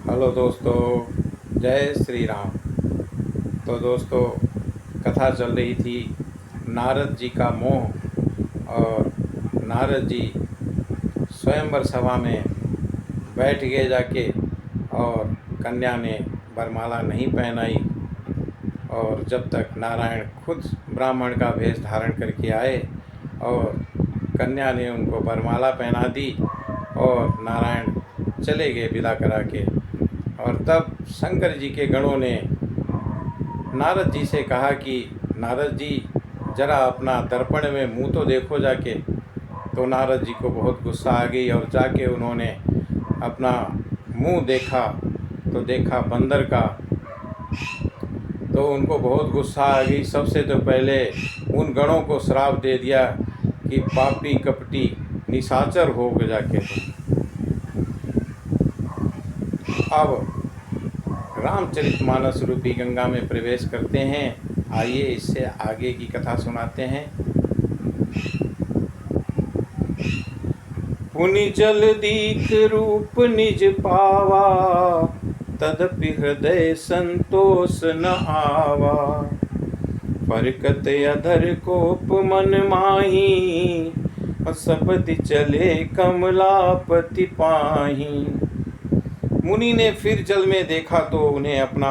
Hello दोस्तों, जय श्री राम। तो दोस्तों, कथा चल रही थी नारद जी का मोह। और नारद जी स्वयंवर सभा में बैठ गए जाके, और कन्या ने वरमाला नहीं पहनाई। और जब तक नारायण खुद ब्राह्मण का वेश धारण करके आए और कन्या ने उनको वरमाला पहना दी, और नारायण चले गए विदा करा के। और तब शंकर जी के गणों ने नारद जी से कहा कि नारद जी, जरा अपना दर्पण में मुंह तो देखो जाके। तो नारद जी को बहुत गुस्सा आ गई, और जाके उन्होंने अपना मुंह देखा तो देखा बंदर का। तो उनको बहुत गुस्सा आ गई। सबसे तो पहले उन गणों को श्राप दे दिया कि पापी कपटी निशाचर हो जाके। अब रामचरितमानस रूपी गंगा में प्रवेश करते हैं। आइए इससे आगे की कथा सुनाते हैं। पुनि जल दीख रूप निज पावा, तदपि हृदय संतोष न आवा। फरकत अधर कोप मन माही, सबति चले कमलापति पाही। मुनि ने फिर जल में देखा तो उन्हें अपना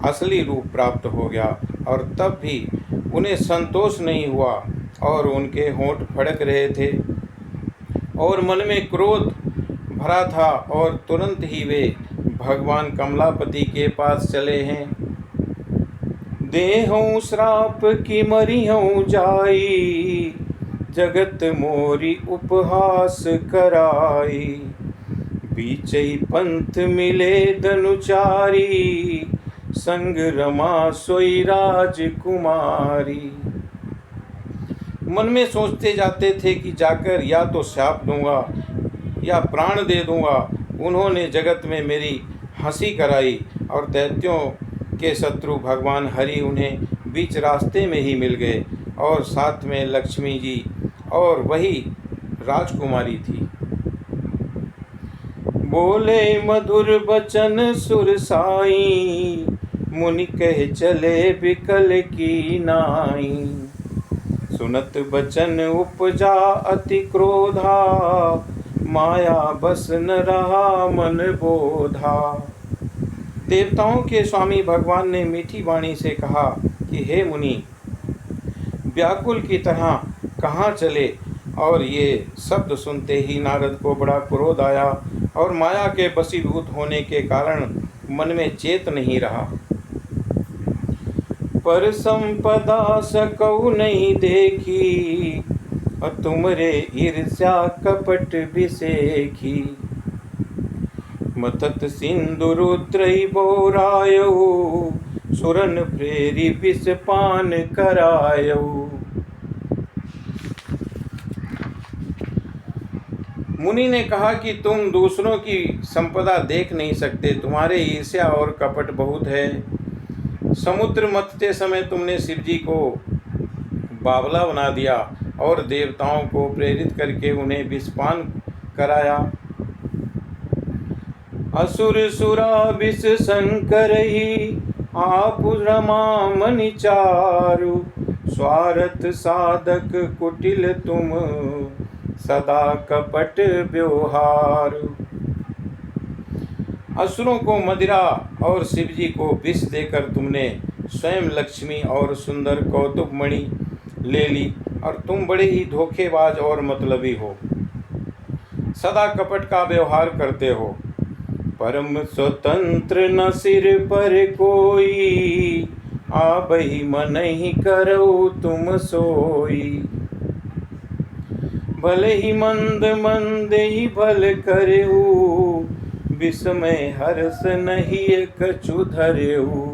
असली रूप प्राप्त हो गया, और तब भी उन्हें संतोष नहीं हुआ, और उनके होंठ फड़क रहे थे और मन में क्रोध भरा था। और तुरंत ही वे भगवान कमलापति के पास चले हैं। देहूँ श्राप की मरिहूँ जाई, जगत मोरी उपहास कराई। बीचई पंथ मिले धनुचारी, संग रमा सोई राजकुमारी। मन में सोचते जाते थे कि जाकर या तो शाप दूंगा या प्राण दे दूंगा। उन्होंने जगत में मेरी हंसी कराई, और दैत्यों के शत्रु भगवान हरि उन्हें बीच रास्ते में ही मिल गए, और साथ में लक्ष्मी जी और वही राजकुमारी थी। बोले मधुर बचन सुर साई, मुनि कह चले बिकल की नाई। सुनत बचन उपजा अति क्रोधा, माया बस न रहा मन बोधा। देवताओं के स्वामी भगवान ने मीठी वाणी से कहा कि हे मुनि, व्याकुल की तरह कहाँ चले। और ये शब्द सुनते ही नारद को बड़ा क्रोध आया, और माया के वशीभूत होने के कारण मन में चेत नहीं रहा। पर संपदा सकौ नहीं देखी, और तुमरे ईर्ष्या कपट विसेखी। मतत सिंधु रुद्रई बोरायो, सुरन प्रेरी विष पान करायो। मुनि ने कहा कि तुम दूसरों की संपदा देख नहीं सकते, तुम्हारे ईर्ष्या और कपट बहुत है। समुद्र मथते समय तुमने शिव जी को बावला बना दिया, और देवताओं को प्रेरित करके उन्हें विषपान कराया। असुर सुरा विष शंकर ही, आप रमा मनि चारु। स्वार्थ साधक कुटिल तुम, सदा कपट व्यवहार। असुरों को मदिरा और शिव जी को विष देकर तुमने स्वयं लक्ष्मी और सुंदर कौतुक मणि ले ली, और तुम बड़े ही धोखेबाज और मतलबी हो, सदा कपट का व्यवहार करते हो। परम स्वतंत्र न सिर पर कोई, आबहि मन ही करो तुम सोई। भले ही मंद मंद ही भल करेऊ, विस्मय हर्ष नहीं कछु धरेऊ।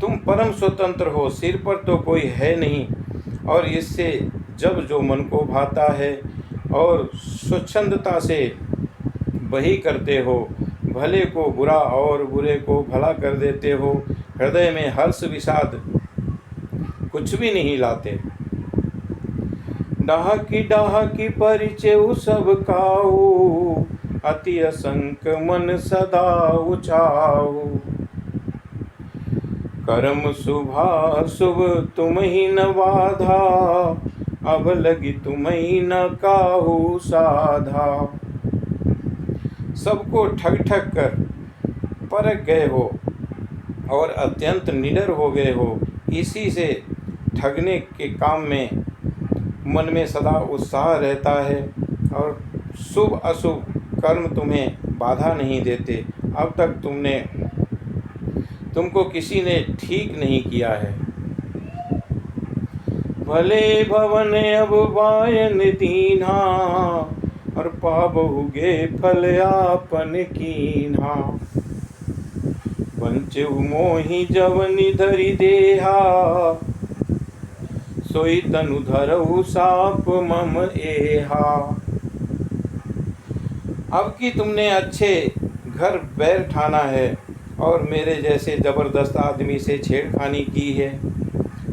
तुम परम स्वतंत्र हो, सिर पर तो कोई है नहीं, और इससे जब जो मन को भाता है और स्वच्छंदता से वही करते हो। भले को बुरा और बुरे को भला कर देते हो, हृदय में हर्ष विषाद कुछ भी नहीं लाते। डाहकी डाहकी परिचय सब काऊ, अति असंक मन सदा उचाओ। कर्म शुभाशुभ तुम ही न बाधा, अब लगी तुम ही न काहू साधा। सबको ठग ठग कर परख गए हो और अत्यंत निडर हो गए हो। इसी से ठगने के काम में मन में सदा उत्साह रहता है और शुभ अशुभ कर्म तुम्हें बाधा नहीं देते। अब तक तुमको किसी ने ठीक नहीं किया है। भले भवन अब बायन दीन्हा, और पाबहुगे फल आपन कीन्हा। पंचहु मोहि जवनि धरि देहा, सोई तनु धरहु साप मम एहा। अब कि तुमने अच्छे घर बैर ठाना है और मेरे जैसे जबरदस्त आदमी से छेड़खानी की है,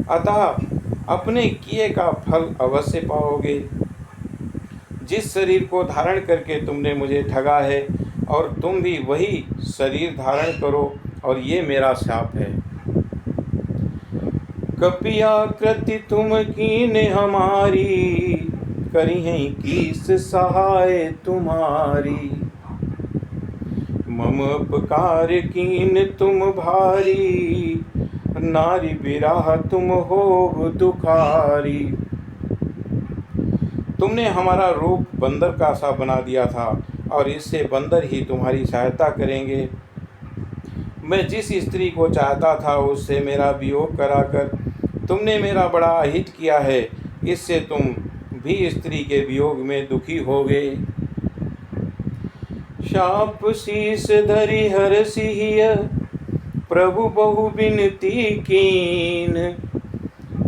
अतः अपने किए का फल अवश्य पाओगे। जिस शरीर को धारण करके तुमने मुझे ठगा है और तुम भी वही शरीर धारण करो, और ये मेरा शाप है। कपियाकृति तुम कीन हमारी, करी हैं किस सहाय तुम्हारी। मम उपकार कीन तुम भारी, नारी बिराह तुम हो दुखारी। तुमने हमारा रूप बंदर का सा बना दिया था और इससे बंदर ही तुम्हारी सहायता करेंगे। मैं जिस स्त्री को चाहता था उससे मेरा वियोग कराकर तुमने मेरा बड़ा अहित किया है। इससे तुम भी स्त्री के वियोग में दुखी होगे। शाप शीस धरि हर सिहिय, प्रभु बहु बिनती कीन।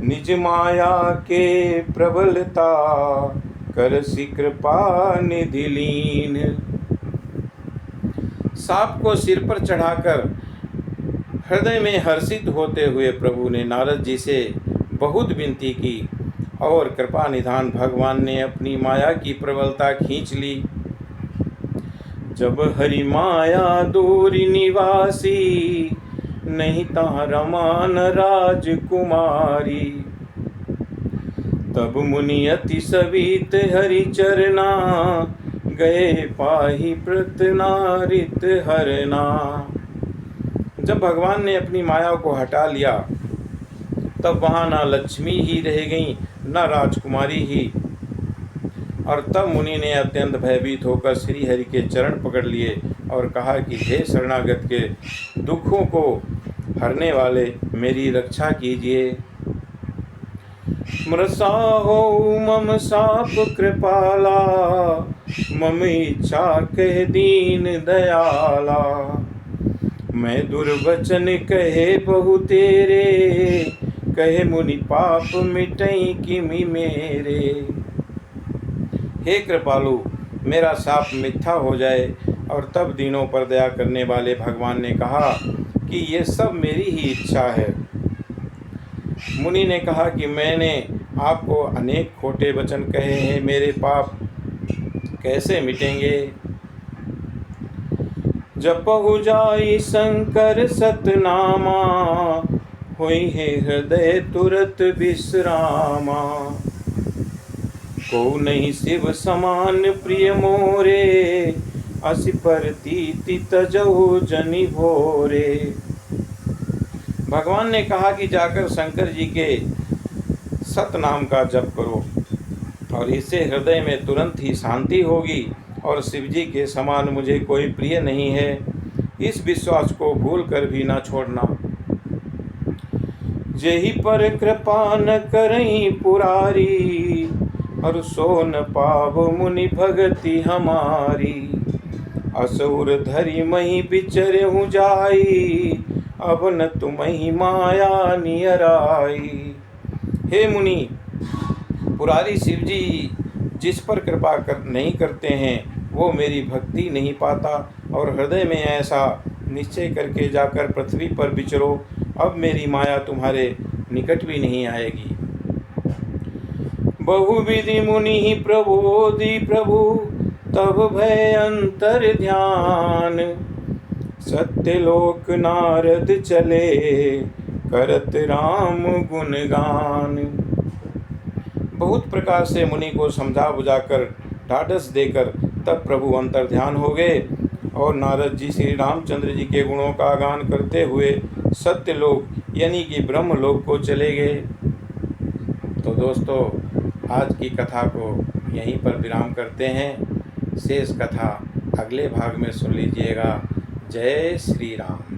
निज माया के प्रबलता, करसि कृपा निधि लीन। सांप को सिर पर चढ़ाकर हृदय में हर्षित होते हुए प्रभु ने नारद जी से बहुत विनती की और कृपा निधान भगवान ने अपनी माया की प्रबलता खींच ली। जब हरि माया दूर निवासी, नहीं तहाँ रमान राजकुमारी। तब मुनि अति सवित हरि चरना, गए पाही प्रतनारित हरना। जब भगवान ने अपनी माया को हटा लिया तब वहाँ ना लक्ष्मी ही रह गई न राजकुमारी ही। और तब मुनि ने अत्यंत भयभीत होकर श्री हरि के चरण पकड़ लिए और कहा कि हे शरणागत के दुखों को हरने वाले, मेरी रक्षा कीजिए। मृषा हो मम साप कृपाला, मम इच्छा कह दीन दयाला। मैं दुर्वचन कहे बहु तेरे, कहे मुनि पाप मिटई किमि मेरे। हे कृपालु, मेरा शाप मिथ्या हो जाए। और तब दीनों पर दया करने वाले भगवान ने कहा कि ये सब मेरी ही इच्छा है। मुनि ने कहा कि मैंने आपको अनेक खोटे वचन कहे हैं, मेरे पाप कैसे मिटेंगे। जपहु जाई शंकर सतनामा, होई है हृदय तुरत विश्रामा। को नहीं शिव समान प्रिय मोरे, असि परतीति तजहु जनि भोरे। भगवान ने कहा कि जाकर शंकर जी के सतनाम का जप करो और इससे हृदय में तुरंत ही शांति होगी, और शिव जी के समान मुझे कोई प्रिय नहीं है। इस विश्वास को भूल कर भी न छोड़ना। जेहि पर कृपा न करई पुरारी, और सो न पाव मुनि भगति हमारी। असुर धरि मही बिचरहु जाई, अब न तुम्हि माया नियराई। हे मुनि, पुरारी शिव जी जिस पर कृपा नहीं करते हैं वो मेरी भक्ति नहीं पाता, और हृदय में ऐसा निश्चय करके जाकर पृथ्वी पर विचरो। अब मेरी माया तुम्हारे निकट भी नहीं आएगी। बहुविधि मुनि प्रबोधि प्रभु, तब भय अंतर ध्यान। सत्यलोक नारद चले, करत राम गुणगान। बहुत प्रकार से मुनि को समझा बुझाकर ढाढ़स देकर तब प्रभु अंतर ध्यान हो गए और नारद जी श्री रामचंद्र जी के गुणों का गान करते हुए सत्यलोक यानी कि ब्रह्मलोक को चले गए। तो दोस्तों, आज की कथा को यहीं पर विराम करते हैं। शेष कथा अगले भाग में सुन लीजिएगा। जय श्री राम।